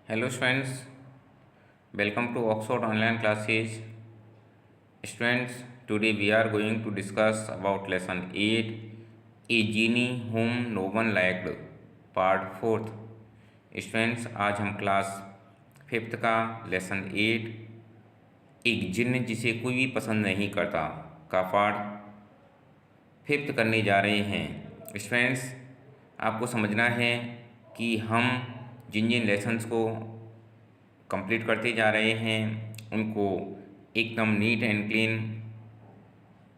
Hello students, welcome to Oxford online classes. Students, today we are going to discuss about lesson 8, A Genie Whom No One Liked, part 4th. Students, आज हम class 5th का lesson 8, एक जिन्न जिसे कोई भी पसंद नहीं करता का पार्ट 5th करने जा रहे हैं। स्टूडेंट्स, आपको समझना है कि हम जिन जिन लेसन्स को कंप्लीट करते जा रहे हैं उनको एकदम नीट एंड क्लीन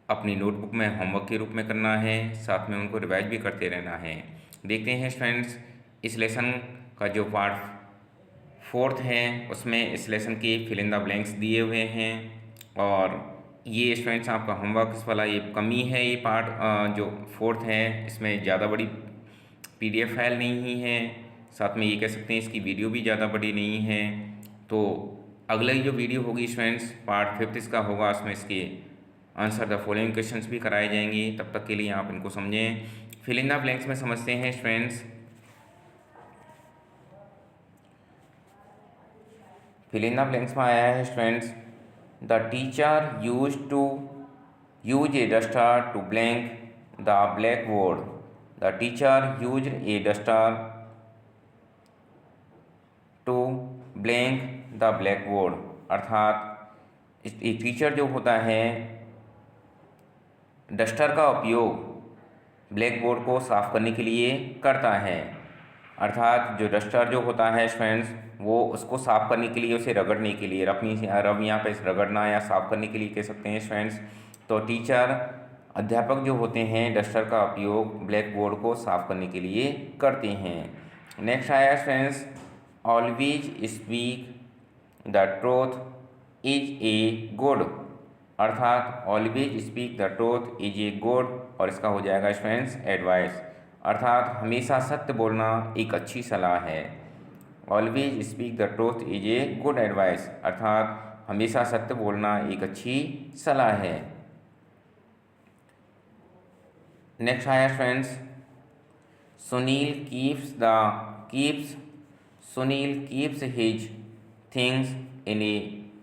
अपनी नोटबुक में होमवर्क के रूप में करना है, साथ में उनको रिवाइज भी करते रहना है। देखते हैं स्टूडेंट्स, इस लेसन का जो पार्ट 4th है उसमें इस लेसन के फिल इन द ब्लैंक्स दिए हुए हैं और ये स्टूडेंट्स आपका होमवर्क वाला ये कमी है। ये पार्ट जो 4th है इसमें ज़्यादा बड़ी PDF फाइल नहीं है, साथ में ये कह सकते हैं इसकी वीडियो भी ज़्यादा बड़ी नहीं है। तो अगली जो वीडियो होगी स्टूडेंट्स पार्ट 5th इसका होगा, उसमें इसके आंसर द फॉलोइंग क्वेश्चंस भी कराए जाएंगे। तब तक के लिए आप इनको समझें। फिल इन द ब्लैंक्स में समझते हैं students. Fill in the blanks में आया है students, the teacher use a duster to blank the black board. The teacher use a duster to blank the black board, अर्थात एक टीचर जो होता है डस्टर का उपयोग ब्लैक बोर्ड को साफ़ करने के लिए करता है। अर्थात जो डस्टर जो होता है स्टूडेंट्स वो उसको साफ़ करने के लिए, उसे रगड़ने के लिए, रब यहाँ पे रगड़ना या साफ़ करने के लिए कह सकते हैं स्टूडेंट्स। तो टीचर अध्यापक जो होते हैं डस्टर का उपयोग ब्लैक बोर्ड को साफ़ करने के लिए करते हैं। नेक्स्ट आया students, always speak the truth is a good, अर्थात always speak the truth is a good, और इसका हो जाएगा स्टूडेंट्स एडवाइस, अर्थात हमेशा सत्य बोलना एक अच्छी सलाह है। Always speak the truth is a good advice, अर्थात हमेशा सत्य बोलना एक अच्छी सलाह है। नेक्स्ट आया students, Sunil keeps his things in A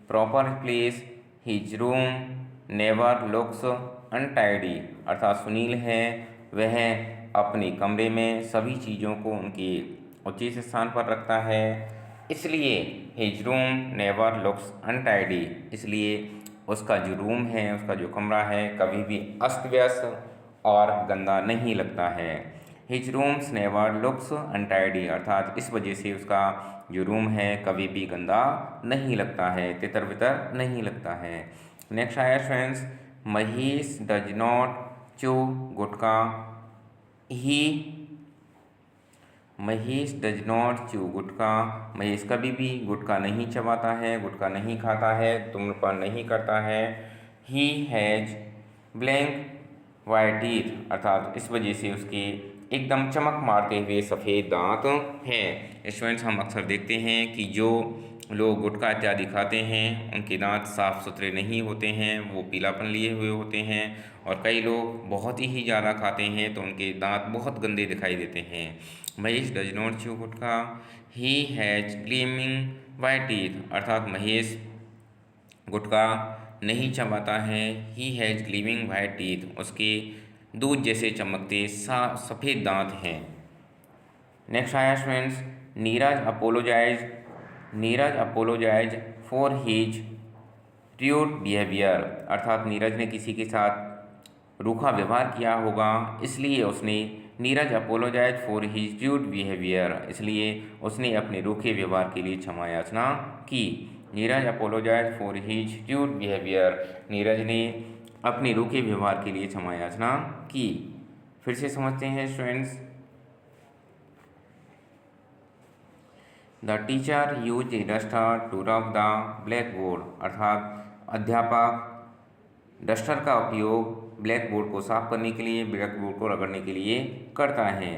proper place, his room never looks untidy, अर्थात सुनील है वह अपने कमरे में सभी चीज़ों को उनके उचित स्थान पर रखता है, इसलिए his room never looks untidy, इसलिए उसका जो रूम है, उसका जो कमरा है कभी भी अस्त व्यस्त और गंदा नहीं लगता है। His rooms never looks untidy, अर्थात इस वजह से उसका जो रूम है कभी भी गंदा नहीं लगता है, तितर बितर नहीं लगता है। नेक्स्ट आया फ्रेंड्स, महेश डज नॉट चू गुटखा, महेश डज नॉट चू गुटखा, महेश कभी भी गुटखा नहीं चबाता है, गुटखा नहीं खाता है, धूम्रपान नहीं करता है। He has blank white teeth, अर्थात इस वजह से उसके एकदम चमक मारते हुए सफ़ेद दांत हैं। स्टूडेंट्स, हम अक्सर देखते हैं कि जो लोग गुटखा इत्यादि खाते हैं उनके दांत साफ़ सुथरे नहीं होते हैं, वो पीलापन लिए हुए होते हैं, और कई लोग बहुत ही ज़्यादा खाते हैं तो उनके दांत बहुत गंदे दिखाई देते हैं। Mahesh does not chew gutkha, he has gleaming white teeth, अर्थात महेश गुटखा नहीं चबाता है। He has gleaming white teeth, उसके दूध जैसे चमकते सफ़ेद दांत हैं। नेक्स्ट आया students, Neeraj apologises for his rude behaviour, अर्थात नीरज ने किसी के साथ रूखा व्यवहार किया होगा, इसलिए उसने Neeraj apologises for his rude behaviour, इसलिए उसने अपने रूखे व्यवहार के लिए क्षमा याचना की। Neeraj apologises for his rude behaviour, Neeraj ने अपने रूखे व्यवहार के लिए क्षमा याचना की। फिर से समझते हैं students, the teacher use a duster to rub the black board, अर्थात अध्यापक डस्टर का उपयोग ब्लैक बोर्ड को साफ करने के लिए, ब्लैक बोर्ड को रगड़ने के लिए करता है।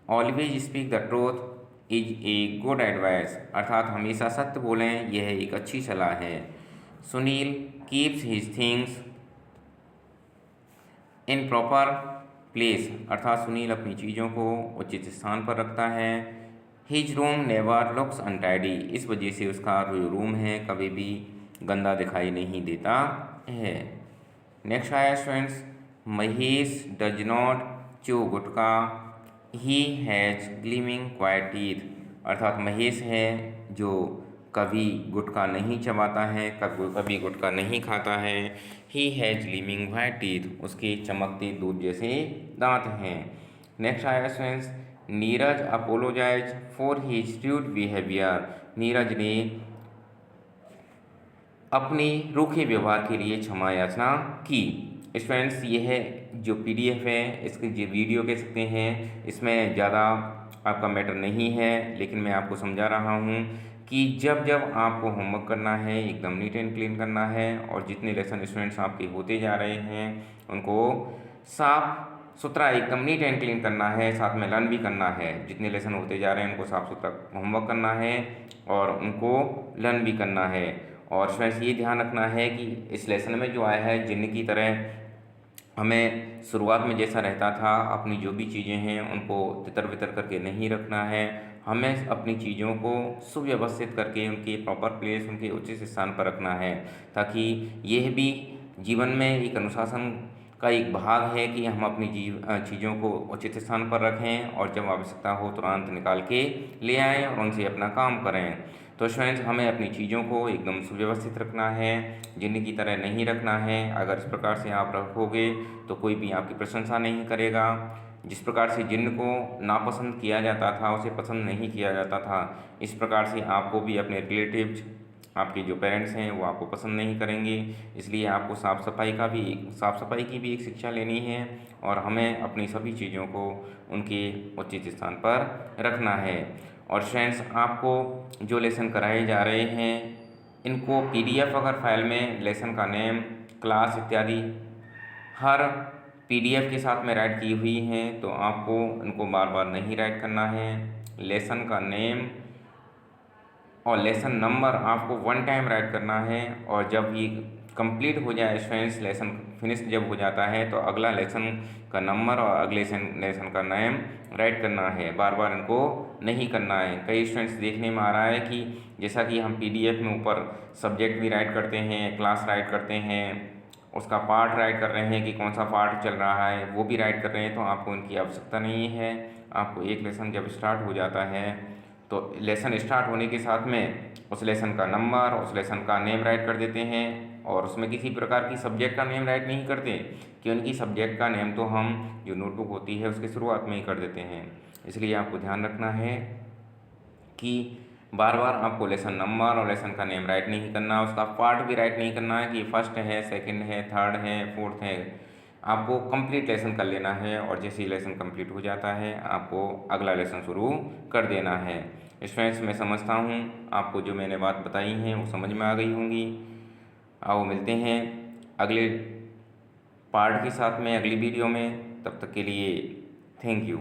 Always speak the truth is a good advice, अर्थात हमेशा सत्य बोलें यह एक अच्छी सलाह है। Sunil keeps his things in proper place, अर्थात सुनील अपनी चीज़ों को उचित स्थान पर रखता है। His room never looks untidy, इस वजह से उसका जो रूम है कभी भी गंदा दिखाई नहीं देता है। नेक्स्ट आया students, Mahesh does not chew gutkha, he has gleaming quite teeth, अर्थात महेश है जो कभी गुटखा नहीं चबाता है, कभी गुटखा नहीं खाता है। He has gleaming white teeth, उसके चमकते दूध जैसे दांत हैं। नेक्स्ट आया students, Neeraj apologises for his rude behaviour, Neeraj ने अपने रूखे व्यवहार के लिए क्षमा याचना की। स्टूडेंट्स ये है जो पीडीएफ है, इसकी जो वीडियो कह सकते हैं, इसमें ज़्यादा आपका मैटर नहीं है, लेकिन मैं आपको समझा रहा हूँ कि जब जब आपको होमवर्क करना है एकदम नीट एंड क्लीन करना है, और जितने लेसन स्टूडेंट्स आपके होते जा रहे हैं उनको साफ सुथरा एकदम नीट एंड क्लीन करना है, साथ में लर्न भी करना है। जितने लेसन होते जा रहे हैं उनको साफ सुथरा होमवर्क करना है और उनको लर्न भी करना है। और स्टूडेंट्स ये ध्यान रखना है कि इस लेसन में जो आया है जिन की तरह हमें शुरुआत में जैसा रहता था अपनी जो भी चीज़ें हैं उनको तितर बितर करके नहीं रखना है, हमें अपनी चीज़ों को सुव्यवस्थित करके उनके प्रॉपर प्लेस उनके उचित स्थान पर रखना है, ताकि यह भी जीवन में एक अनुशासन का एक भाग है कि हम अपनी चीज़ों को उचित स्थान पर रखें और जब आवश्यकता हो तुरंत निकाल के ले आएँ और उनसे अपना काम करें। तो स्टूडेंट्स हमें अपनी चीज़ों को एकदम सुव्यवस्थित रखना है, जिन की तरह नहीं रखना है। अगर इस प्रकार से आप रखोगे तो कोई भी आपकी प्रशंसा नहीं करेगा। जिस प्रकार से जिन को नापसंद किया जाता था उसे पसंद नहीं किया जाता था, इस प्रकार से आपको भी अपने रिलेटिव्स आपके जो पेरेंट्स हैं वो आपको पसंद नहीं करेंगे। इसलिए आपको साफ़ सफाई की भी एक शिक्षा लेनी है और हमें अपनी सभी चीज़ों को उनके उचित स्थान पर रखना है। और स्टूडेंट्स आपको जो लेसन कराए जा रहे हैं इनको पीडीएफ अगर फाइल में लेसन का नेम, क्लास इत्यादि हर पीडीएफ के साथ में राइट की हुई हैं, तो आपको इनको बार बार नहीं राइट करना है। लेसन का नेम और लेसन नंबर आपको वन टाइम राइट करना है, और जब ये कंप्लीट हो जाए स्टूडेंट्स, लेसन फिनिश जब हो जाता है तो अगला लेसन का नंबर और अगले लेसन का नेम राइट करना है, बार बार इनको नहीं करना है। कई स्टूडेंट्स देखने में आ रहा है कि जैसा कि हम पीडीएफ में ऊपर सब्जेक्ट भी राइट करते हैं, क्लास राइट करते हैं, उसका पार्ट राइट कर रहे हैं कि कौन सा पार्ट चल रहा है वो भी राइट कर रहे हैं, तो आपको इनकी आवश्यकता नहीं है। आपको एक लेसन जब स्टार्ट हो जाता है तो लेसन स्टार्ट होने के साथ में उस लेसन का नंबर, उस लेसन का नेम राइट कर देते हैं, और उसमें किसी प्रकार की सब्जेक्ट का नेम राइट नहीं करते, कि उनकी सब्जेक्ट का नेम तो हम जो नोटबुक होती है उसके शुरुआत में ही कर देते हैं। इसलिए आपको ध्यान रखना है कि बार बार आपको लेसन नंबर और लेसन का नेम राइट नहीं करना, उसका पार्ट भी राइट नहीं करना है कि फर्स्ट है, सेकंड है, थर्ड है, फोर्थ है। आपको कंप्लीट लेसन कर लेना है, और जैसे ही लेसन कंप्लीट हो जाता है आपको अगला लेसन शुरू कर देना है। स्टूडेंट्स मैं समझता हूँ आपको जो मैंने बात बताई हैं वो समझ में आ गई होंगी। आओ मिलते हैं अगले पार्ट के साथ में अगली वीडियो में, तब तक के लिए थैंक यू।